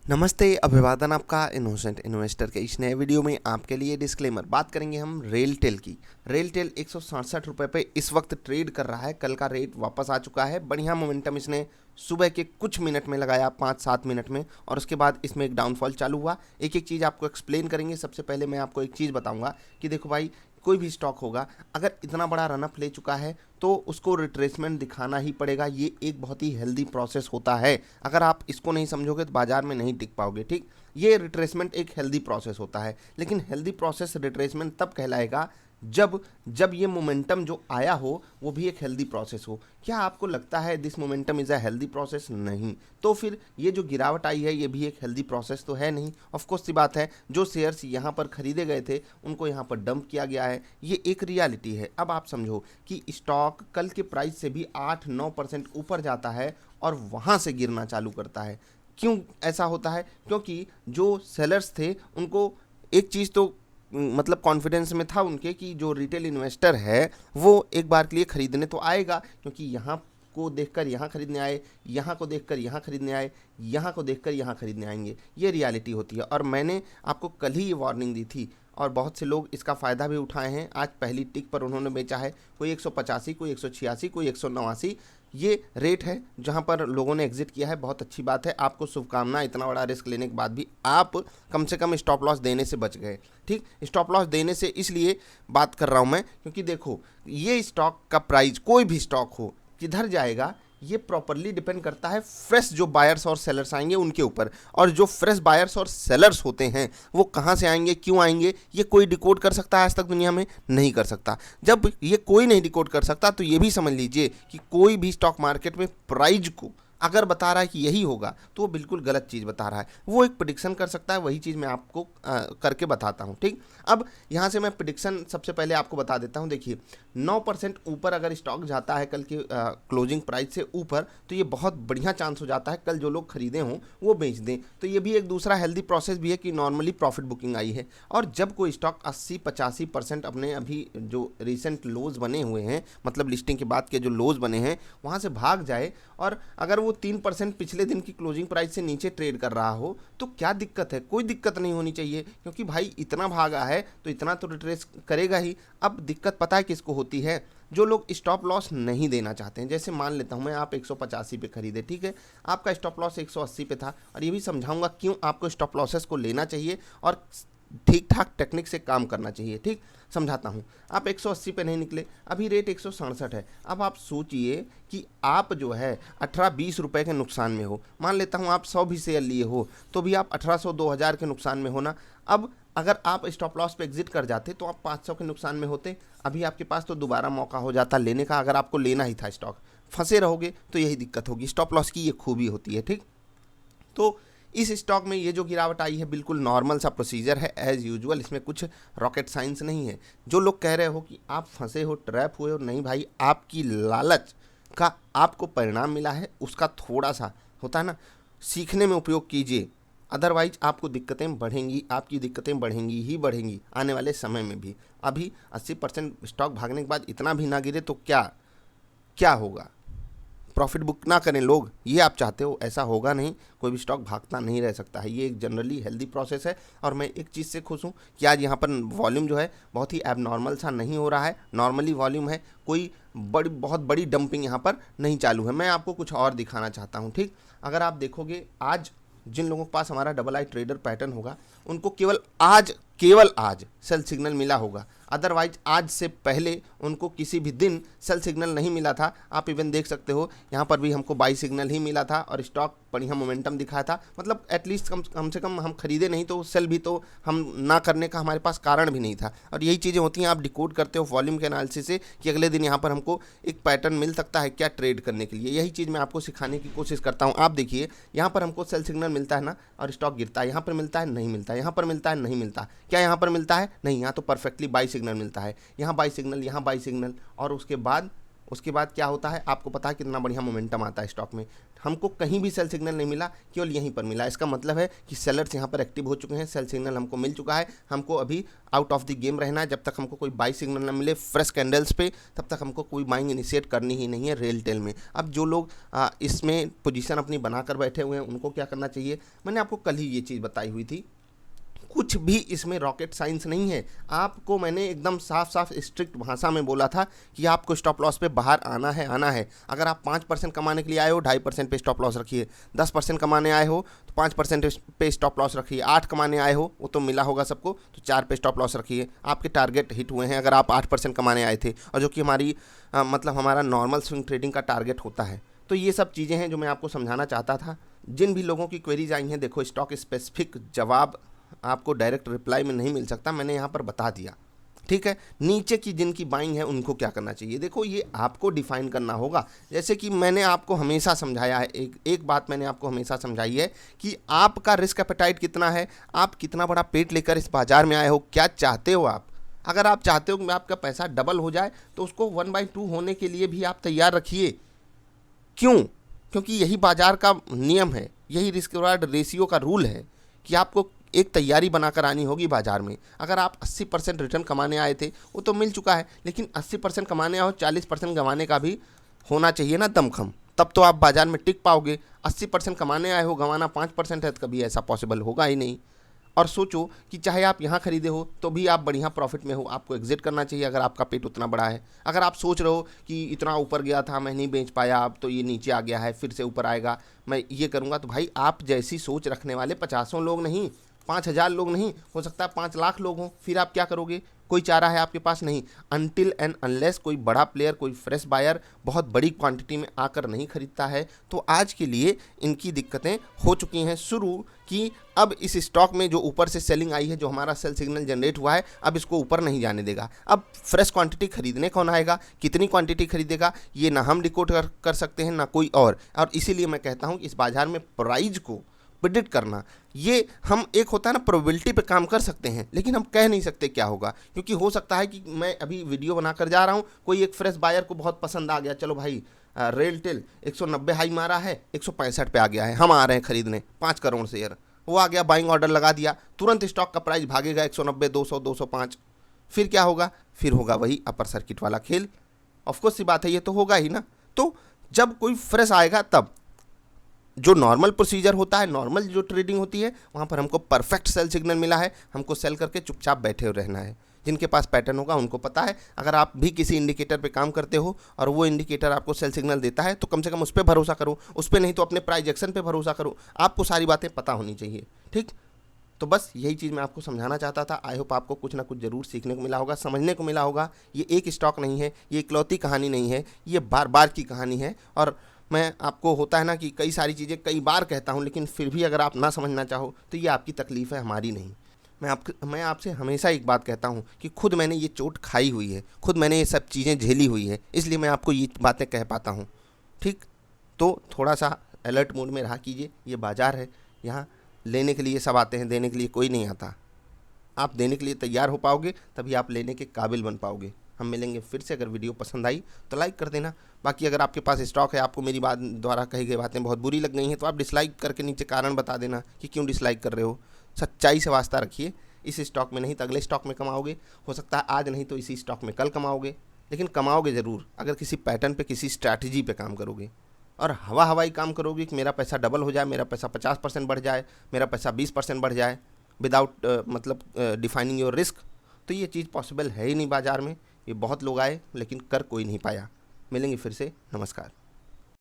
नमस्ते, अभिवादन आपका इनोसेंट इन्वेस्टर के इस नए वीडियो में आपके लिए डिस्क्लेमर। बात करेंगे हम रेलटेल की। रेलटेल 167 रुपये पे इस वक्त ट्रेड कर रहा है। कल का रेट वापस आ चुका है। बढ़िया मोमेंटम इसने सुबह के कुछ मिनट में लगाया, 5-7 मिनट में, और उसके बाद इसमें एक डाउनफॉल चालू हुआ। एक एक चीज़ आपको एक्सप्लेन करेंगे। सबसे पहले मैं आपको एक चीज़ बताऊंगा कि देखो भाई, कोई भी स्टॉक होगा अगर इतना बड़ा रनअप ले चुका है तो उसको रिट्रेसमेंट दिखाना ही पड़ेगा। ये एक बहुत ही हेल्दी प्रोसेस होता है। अगर आप इसको नहीं समझोगे तो बाजार में नहीं टिक पाओगे। ठीक, ये रिट्रेसमेंट एक हेल्दी प्रोसेस होता है, लेकिन हेल्दी प्रोसेस रिट्रेसमेंट तब कहलाएगा जब जब ये मोमेंटम जो आया हो वो भी एक हेल्दी प्रोसेस हो। क्या आपको लगता है this momentum is a healthy process? नहीं। तो फिर ये जो गिरावट आई है ये भी एक हेल्दी प्रोसेस तो है नहीं। ऑफ कोर्स सी बात है, जो शेयर्स यहाँ पर खरीदे गए थे उनको यहाँ पर डंप किया गया है, ये एक रियलिटी है। अब आप समझो कि स्टॉक कल के प्राइस से भी 8-9% ऊपर जाता है और वहाँ से गिरना चालू करता है। क्यों ऐसा होता है? क्योंकि जो सेलर्स थे उनको एक चीज़ तो मतलब कॉन्फिडेंस में था उनके कि जो रिटेल इन्वेस्टर है वो एक बार के लिए खरीदने तो आएगा, क्योंकि यहाँ को देखकर यहाँ खरीदने आए, यहाँ को देखकर यहाँ खरीदने आए, यहाँ को देखकर यहाँ खरीदने आएंगे। ये रियलिटी होती है और मैंने आपको कल ही ये वार्निंग दी थी और बहुत से लोग इसका फ़ायदा भी उठाए हैं। आज पहली टिक पर उन्होंने बेचा है, कोई 185, कोई 186, कोई 189। ये रेट है जहां पर लोगों ने एग्जिट किया है। बहुत अच्छी बात है, आपको शुभकामना। इतना बड़ा रिस्क लेने के बाद भी आप कम से कम स्टॉप लॉस देने से बच गए। ठीक, स्टॉप लॉस देने से इसलिए बात कर रहा हूं मैं क्योंकि देखो, ये स्टॉक का प्राइस कोई भी स्टॉक हो किधर जाएगा ये प्रॉपरली डिपेंड करता है फ्रेश जो बायर्स और सेलर्स आएंगे उनके ऊपर। और जो फ्रेश बायर्स और सेलर्स होते हैं वो कहाँ से आएंगे, क्यों आएंगे, ये कोई डिकोड कर सकता है? आज तक दुनिया में नहीं कर सकता। जब ये कोई नहीं डिकोड कर सकता तो ये भी समझ लीजिए कि कोई भी स्टॉक मार्केट में प्राइस को अगर बता रहा है कि यही होगा तो वो बिल्कुल गलत चीज़ बता रहा है। वो एक प्रिडिक्शन कर सकता है, वही चीज़ मैं आपको करके बताता हूँ। ठीक, अब यहाँ से मैं प्रिडिक्शन सबसे पहले आपको बता देता हूँ। देखिए, 9% ऊपर अगर स्टॉक जाता है कल के क्लोजिंग प्राइस से ऊपर तो ये बहुत बढ़िया चांस हो जाता है कल जो लोग खरीदे हों वो बेच दें। तो ये भी एक दूसरा हेल्दी प्रोसेस भी है कि नॉर्मली प्रॉफिट बुकिंग आई है। और जब कोई स्टॉक 80-85% अपने अभी जो रिसेंट लोज बने हुए हैं, मतलब लिस्टिंग के बाद के जो लोज बने हैं वहाँ से भाग जाए और अगर वो 3% पिछले दिन की क्लोजिंग प्राइस से नीचे ट्रेड कर रहा हो तो क्या दिक्कत है? कोई दिक्कत नहीं होनी चाहिए, क्योंकि भाई इतना भागा है तो इतना तो रिट्रेस करेगा ही। अब दिक्कत पता है किसको होती है? जो लोग स्टॉप लॉस नहीं देना चाहते हैं। जैसे मान लेता हूं मैं, आप 185 पे खरीदे, ठीक है, आपका स्टॉप लॉस 180 पे था, और ये भी समझाऊंगा क्यों आपको स्टॉप लॉसेस को लेना चाहिए और ठीक ठाक टेक्निक से काम करना चाहिए। ठीक, समझाता हूँ। आप 180 पे नहीं निकले, अभी रेट 167 है। अब आप सोचिए कि आप जो है 18-20 रुपए के नुकसान में हो। मान लेता हूँ आप 100 भी शेयर लिए हो तो भी आप 1800-2000 के नुकसान में हो ना। अब अगर आप स्टॉप लॉस पे एग्जिट कर जाते तो आप 500 के नुकसान में होते। अभी आपके पास तो दोबारा मौका हो जाता लेने का, अगर आपको लेना ही था स्टॉक। फंसे रहोगे तो यही दिक्कत होगी। स्टॉप लॉस की ये खूबी होती है। ठीक, तो इस स्टॉक में ये जो गिरावट आई है बिल्कुल नॉर्मल सा प्रोसीजर है, एज यूजुअल। इसमें कुछ रॉकेट साइंस नहीं है। जो लोग कह रहे हो कि आप फंसे हो, ट्रैप हुए हो, नहीं भाई, आपकी लालच का आपको परिणाम मिला है, उसका थोड़ा सा होता है ना, सीखने में उपयोग कीजिए। अदरवाइज आपको दिक्कतें बढ़ेंगी, आपकी दिक्कतें बढ़ेंगी ही बढ़ेंगी आने वाले समय में भी। अभी 80% स्टॉक भागने के बाद इतना भी ना गिरे तो क्या क्या होगा? प्रॉफिट बुक ना करें लोग, ये आप चाहते हो? ऐसा होगा नहीं। कोई भी स्टॉक भागता नहीं रह सकता है। ये एक जनरली हेल्दी प्रोसेस है। और मैं एक चीज़ से खुश हूँ कि आज यहाँ पर वॉल्यूम जो है बहुत ही एबनॉर्मल सा नहीं हो रहा है, नॉर्मली वॉल्यूम है। कोई बहुत बड़ी डंपिंग यहाँ पर नहीं चालू है। मैं आपको कुछ और दिखाना चाहता हूँ। ठीक, अगर आप देखोगे आज जिन लोगों के पास हमारा डबल आई ट्रेडर पैटर्न होगा उनको केवल आज सेल सिग्नल मिला होगा। अदरवाइज आज से पहले उनको किसी भी दिन सेल सिग्नल नहीं मिला था। आप इवन देख सकते हो यहाँ पर भी हमको बाई सिग्नल ही मिला था और स्टॉक बढ़िया मोमेंटम दिखाया था। मतलब एटलीस्ट कम से कम हम खरीदे नहीं तो सेल भी तो हम ना करने का हमारे पास कारण भी नहीं था। और यही चीज़ें होती हैं, आप डिकोड करते हो वॉल्यूम के एनालिसिस से कि अगले दिन यहाँ पर हमको एक पैटर्न मिल सकता है क्या ट्रेड करने के लिए। यही चीज़ मैं आपको सिखाने की कोशिश करता हूँ। आप देखिए, यहाँ पर हमको सेल सिग्नल मिलता है ना और स्टॉक गिरता है। यहाँ पर मिलता है, नहीं मिलता, यहाँ पर मिलता है, नहीं मिलता। क्या यहाँ पर मिलता है? नहीं, यहाँ तो परफेक्टली बाई सिग्नल मिलता है। यहाँ बाई सिग्नल, यहाँ बाई सिग्नल, और उसके बाद क्या होता है आपको पता है कितना बढ़िया मोमेंटम आता है स्टॉक में। हमको कहीं भी सेल सिग्नल नहीं मिला, केवल यहीं पर मिला। इसका मतलब है कि सेलर्स यहाँ पर एक्टिव हो चुके हैं, सेल सिग्नल हमको मिल चुका है। हमको अभी आउट ऑफ द गेम रहना है। जब तक हमको कोई बाई सिग्नल ना मिले फ्रेश कैंडल्स पे, तब तक हमको कोई बाइंग इनिशिएट करनी ही नहीं है रेल टेल में। अब जो लोग इसमें पोजीशन अपनी बनाकर बैठे हुए हैं, उनको क्या करना चाहिए, मैंने आपको कल ही ये चीज़ बताई हुई थी। कुछ भी इसमें रॉकेट साइंस नहीं है। आपको मैंने एकदम साफ साफ स्ट्रिक्ट भाषा में बोला था कि आपको स्टॉप लॉस पे बाहर आना है। अगर आप 5% कमाने के लिए आए हो, 2.5% पे स्टॉप लॉस रखिए। 10% कमाने आए हो तो 5% पे स्टॉप लॉस रखिए। 8 कमाने आए हो, वो तो मिला होगा सबको, तो 4 पे स्टॉप लॉस रखिए। आपके टारगेट हिट हुए हैं अगर आप 8% कमाने आए थे, और जो कि मतलब हमारा नॉर्मल स्विंग ट्रेडिंग का टारगेट होता है। तो ये सब चीज़ें हैं जो मैं आपको समझाना चाहता था। जिन भी लोगों की क्वेरीज आई हैं, देखो स्टॉक स्पेसिफिक जवाब आपको डायरेक्ट रिप्लाई में नहीं मिल सकता, मैंने यहाँ पर बता दिया, ठीक है। नीचे की जिनकी बाइंग है उनको क्या करना चाहिए, देखो ये आपको डिफाइन करना होगा। जैसे कि मैंने आपको हमेशा समझाया है, एक बात मैंने आपको हमेशा समझाई है कि आपका रिस्क एपेटाइट कितना है, आप कितना बड़ा पेट लेकर इस बाजार में आए हो, क्या चाहते हो आप। अगर आप चाहते हो कि आपका पैसा डबल हो जाए, तो उसको 1/2 होने के लिए भी आप तैयार रखिए। क्यों? क्योंकि यही बाजार का नियम है, यही रिस्क रिवार्ड रेशियो का रूल है कि आपको एक तैयारी बनाकर आनी होगी बाजार में। अगर आप 80% रिटर्न कमाने आए थे, वो तो मिल चुका है, लेकिन 80% कमाने आओ, 40% गंवाने का भी होना चाहिए ना दमखम, तब तो आप बाजार में टिक पाओगे। 80% कमाने आए हो, गंवाना 5% है, तो कभी ऐसा पॉसिबल होगा ही नहीं। और सोचो कि चाहे आप यहाँ खरीदे हो तो भी आप बढ़िया प्रॉफिट में हो, आपको एग्जिट करना चाहिए अगर आपका पेट उतना बड़ा है। अगर आप सोच रहे हो कि इतना ऊपर गया था, मैं नहीं बेच पाया, अब तो ये नीचे आ गया है, फिर से ऊपर आएगा, मैं ये करूँगा, तो भाई आप जैसी सोच रखने वाले 50 लोग नहीं, 5,000 लोग नहीं, हो सकता है 5 लाख लोग हों, फिर आप क्या करोगे? कोई चारा है आपके पास? नहीं। अनटिल एंड अनलेस कोई बड़ा प्लेयर, कोई फ्रेश बायर बहुत बड़ी क्वांटिटी में आकर नहीं खरीदता है, तो आज के लिए इनकी दिक्कतें हो चुकी हैं शुरू कि अब इस स्टॉक में जो ऊपर से सेलिंग आई है, जो हमारा सेल सिग्नल जनरेट हुआ है, अब इसको ऊपर नहीं जाने देगा। अब फ्रेश क्वांटिटी खरीदने कौन आएगा, कितनी क्वांटिटी खरीदेगा, ये ना हम डिकोड कर सकते हैं ना कोई और इसीलिए मैं कहता हूँ कि इस बाजार में प्राइस को प्रेडिक्ट करना, ये हम एक होता है ना प्रोबेबिलिटी पे काम कर सकते हैं, लेकिन हम कह नहीं सकते क्या होगा। क्योंकि हो सकता है कि मैं अभी वीडियो बनाकर जा रहा हूँ, कोई एक फ्रेश बायर को बहुत पसंद आ गया, चलो भाई रेल टेल 190 हाई मारा है, 165 पे आ गया है, हम आ रहे हैं खरीदने 5 करोड़ शेयर, वो आ गया, बाइंग ऑर्डर लगा दिया, तुरंत स्टॉक का प्राइस भागेगा 190, 200, 205। फिर क्या होगा? फिर होगा वही अपर सर्किट वाला खेल। ऑफकोर्स सी बात है, ये तो होगा ही ना। तो जब कोई फ्रेश आएगा, तब जो नॉर्मल प्रोसीजर होता है, नॉर्मल जो ट्रेडिंग होती है, वहाँ पर हमको परफेक्ट सेल सिग्नल मिला है, हमको सेल करके चुपचाप बैठे रहना है। जिनके पास पैटर्न होगा उनको पता है। अगर आप भी किसी इंडिकेटर पे काम करते हो और वो इंडिकेटर आपको सेल सिग्नल देता है, तो कम से कम उस पर भरोसा करो, उस पर नहीं तो अपने प्राइस एक्शन पे भरोसा करो। आपको सारी बातें पता होनी चाहिए, ठीक। तो बस यही चीज़ मैं आपको समझाना चाहता था। आई होप आपको कुछ ना कुछ ज़रूर सीखने को मिला होगा, समझने को मिला होगा। ये एक स्टॉक नहीं है, ये इकलौती कहानी नहीं है, ये बार बार की कहानी है। और मैं आपको होता है ना कि कई सारी चीज़ें कई बार कहता हूँ, लेकिन फिर भी अगर आप ना समझना चाहो तो ये आपकी तकलीफ़ है, हमारी नहीं। मैं आपसे हमेशा एक बात कहता हूँ कि खुद मैंने ये चोट खाई हुई है, खुद मैंने ये सब चीज़ें झेली हुई है, इसलिए मैं आपको ये बातें कह पाता हूँ, ठीक। तो थोड़ा सा अलर्ट मोड में रहा कीजिए। ये बाज़ार है, यहाँ लेने के लिए सब आते हैं, देने के लिए कोई नहीं आता। आप देने के लिए तैयार हो पाओगे, तभी आप लेने के काबिल बन पाओगे। हम मिलेंगे फिर से। अगर वीडियो पसंद आई तो लाइक कर देना। बाकी अगर आपके पास स्टॉक है, आपको मेरी बात द्वारा कही गई बातें बहुत बुरी लग गई हैं, तो आप डिसलाइक करके नीचे कारण बता देना कि क्यों डिसलाइक कर रहे हो। सच्चाई से वास्ता रखिए। इस स्टॉक में नहीं तो अगले स्टॉक में कमाओगे, हो सकता है आज नहीं तो इसी स्टॉक में कल कमाओगे, लेकिन कमाओगे ज़रूर अगर किसी पैटर्न पे, किसी स्ट्रैटेजी पे काम करोगे। और हवाई काम करोगे कि मेरा पैसा डबल हो जाए, मेरा पैसा 50% बढ़ जाए, मेरा पैसा 20% बढ़ जाए, विदाउट मतलब डिफाइनिंग योर रिस्क, तो ये चीज़ पॉसिबल है ही नहीं बाज़ार में। ये बहुत लोग आए लेकिन कर कोई नहीं पाया। मिलेंगे फिर से। नमस्कार।